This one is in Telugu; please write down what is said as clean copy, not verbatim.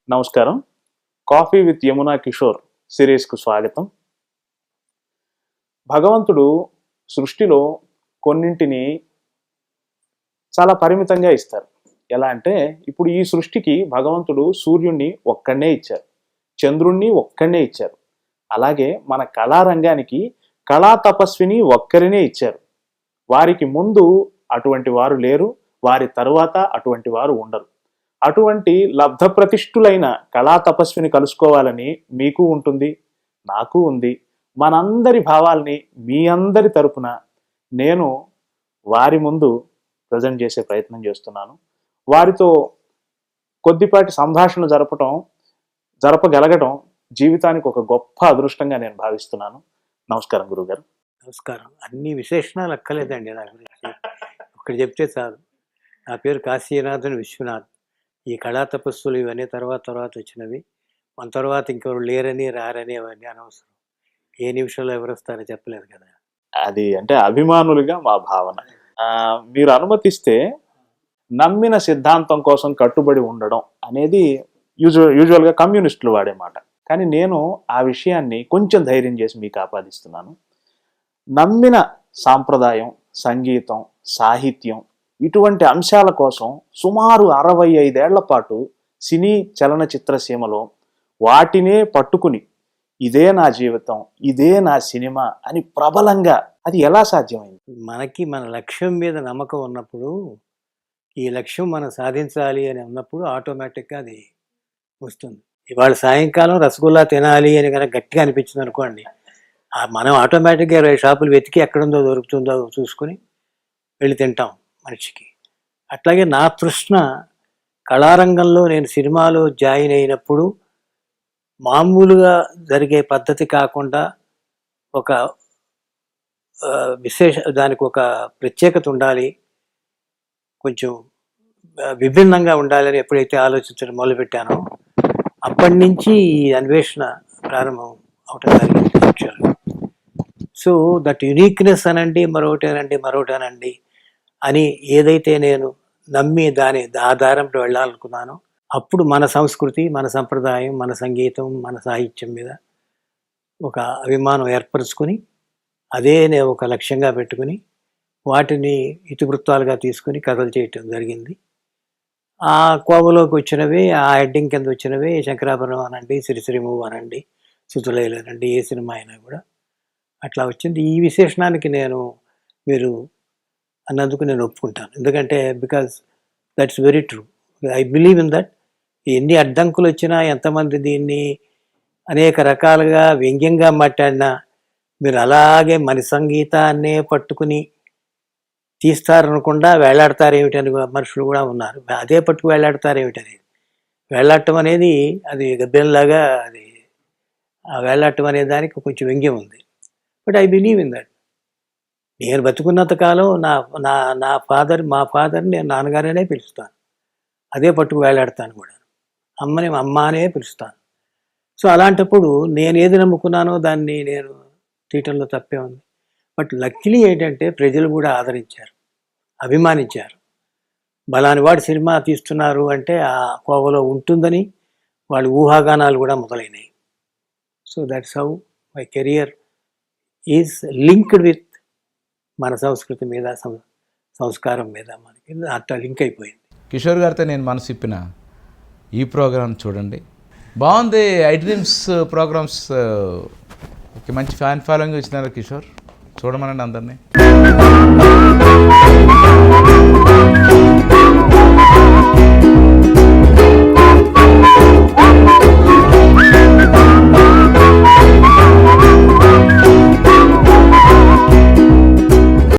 నమస్కారం. కాఫీ విత్ యమునా కిషోర్ సిరీస్కు స్వాగతం. భగవంతుడు సృష్టిలో కొన్నింటిని చాలా పరిమితంగా ఇస్తారు. ఎలా అంటే ఇప్పుడు ఈ సృష్టికి భగవంతుడు సూర్యుడిని ఒక్కడనే ఇచ్చారు, చంద్రుణ్ణి ఒక్కడనే ఇచ్చారు. అలాగే మన కళారంగానికి కళా తపస్విని ఒక్కరినే ఇచ్చారు. వారికి ముందు అటువంటి వారు లేరు, వారి తరువాత అటువంటి వారు ఉండరు. అటువంటి లబ్ధ ప్రతిష్ఠులైన కళా తపస్విని కలుసుకోవాలని మీకు ఉంటుంది, నాకు ఉంది. మనందరి భావాల్ని మీ అందరి తరపున నేను వారి ముందు ప్రజెంట్ చేసే ప్రయత్నం చేస్తున్నాను. వారితో కొద్దిపాటి సంభాషణ జరపగలగడం జీవితానికి ఒక గొప్ప అదృష్టంగా నేను భావిస్తున్నాను. నమస్కారం గురువుగారు. నమస్కారం. అన్ని విశేషణాలు అక్కర్లేదండి నా గురించి, ఇక్కడ చెప్తే చాలు. నా పేరు కాశీనాథన్ విశ్వనాథ్. ఈ కళా తపస్సులు ఇవన్నీ తర్వాత వచ్చినవి. మన తర్వాత ఇంకెవరు లేరని రారని అవన్నీ అనవసరం. ఏ నిమిషంలో ఎవరు వస్తారో చెప్పలేదు కదా. అది అంటే అభిమానులుగా మా భావన. మీరు అనుమతిస్తే నమ్మిన సిద్ధాంతం కోసం కట్టుబడి ఉండడం అనేది యూజువల్గా కమ్యూనిస్టులు వాడే మాట. కానీ నేను ఆ విషయాన్ని కొంచెం ధైర్యం చేసి మీకు ఆపాదిస్తున్నాను. నమ్మిన సాంప్రదాయం, సంగీతం, సాహిత్యం ఇటువంటి అంశాల కోసం సుమారు 65 ఏళ్ల పాటు సినీ చలనచిత్ర సీమలో వాటినే పట్టుకుని ఇదే నా జీవితం, ఇదే నా సినిమా అని ప్రబలంగా, అది ఎలా సాధ్యమైంది? మనకి మన లక్ష్యం మీద నమ్మకం ఉన్నప్పుడు, ఈ లక్ష్యం మనం సాధించాలి అని ఉన్నప్పుడు ఆటోమేటిక్గా అది వస్తుంది. ఇవాళ సాయంకాలం రసగుల్లా తినాలి అని కనుక గట్టిగా అనిపించింది అనుకోండి, మనం ఆటోమేటిక్గా 20 షాపులు వెతికి ఎక్కడుందో దొరుకుతుందో చూసుకుని వెళ్ళి తింటాం మనిషికి. అట్లాగే నా తృష్ణ కళారంగంలో నేను సినిమాలో జాయిన్ అయినప్పుడు మామూలుగా జరిగే పద్ధతి కాకుండా ఒక దానికి ఒక ప్రత్యేకత ఉండాలి, కొంచెం విభిన్నంగా ఉండాలని ఎప్పుడైతే ఆలోచించడం మొదలుపెట్టానో అప్పటి నుంచి ఈ అన్వేషణ ప్రారంభం అవటం జరిగింది యాక్చువల్గా. సో దట్ యునీక్నెస్ అనండి, మరొకటేనండి అని ఏదైతే నేను నమ్మి దాని ఆధారంలో వెళ్ళాలనుకున్నానో అప్పుడు మన సంస్కృతి, మన సంప్రదాయం, మన సంగీతం, మన సాహిత్యం మీద ఒక అభిమానం ఏర్పరచుకొని అదే నేను ఒక లక్ష్యంగా పెట్టుకుని వాటిని ఇతివృత్తాలుగా తీసుకుని కథలు చేయటం జరిగింది. ఆ కోవలోకి వచ్చినవి, ఆ హెడ్డింగ్ కింద వచ్చినవి శంకరాభరణం అనండి, సిరిసిరిమూవ్ అనండి, శృతులైలు అనండి, ఏ సినిమా అయినా కూడా అట్లా వచ్చింది. ఈ విశేషణానికి మీరు అన్నందుకు నేను ఒప్పుకుంటాను. ఎందుకంటే because that's very true. I believe in that. ఎన్ని అడ్డంకులు వచ్చినా, ఎంతమంది దీన్ని అనేక రకాలుగా వ్యంగ్యంగా మాట్లాడినా మీరు అలాగే మన సంగీతాన్నే పట్టుకుని తీస్తారనకుండా వేలాడతారేమిటని మనుషులు కూడా ఉన్నారు. అదే పట్టుకు వేలాడతారేమిటని, వేలాడటం అనేది అది గబ్బెంలాగా, అది వేలాడటం అనే దానికి కొంచెం వ్యంగ్యం ఉంది. But I believe in that. నేను బతుకున్నంత కాలం మా ఫాదర్ని నేను నాన్నగారనే పిలుస్తాను, అదే పట్టుకు వేలాడతాను కూడా. అమ్మని అమ్మ అనే పిలుస్తాను. సో అలాంటప్పుడు నేను ఏది నమ్ముకున్నానో దాన్ని నేను తీయటంలో తప్పే ఉంది. బట్ లక్కీలీ ఏంటంటే ప్రజలు కూడా ఆదరించారు, అభిమానించారు. బలాని వాడు సినిమా తీస్తున్నారు అంటే ఆ కోవలో ఉంటుందని వాళ్ళు ఊహాగానాలు కూడా మొదలైనవి. So that's how my career is linked with మన సంస్కృతి మీద, సంస్కారం మీద మనకి అట్లా లింక్ అయిపోయింది. కిషోర్ గారితో నేను మనసు ఇప్పిన ఈ ప్రోగ్రామ్ చూడండి, బాగుంది. ఐ డ్రీమ్స్ ప్రోగ్రామ్స్ మంచి ఫ్యాన్ ఫాలోయింగ్ వచ్చినారు కిషోర్, చూడమనండి అందరినీ.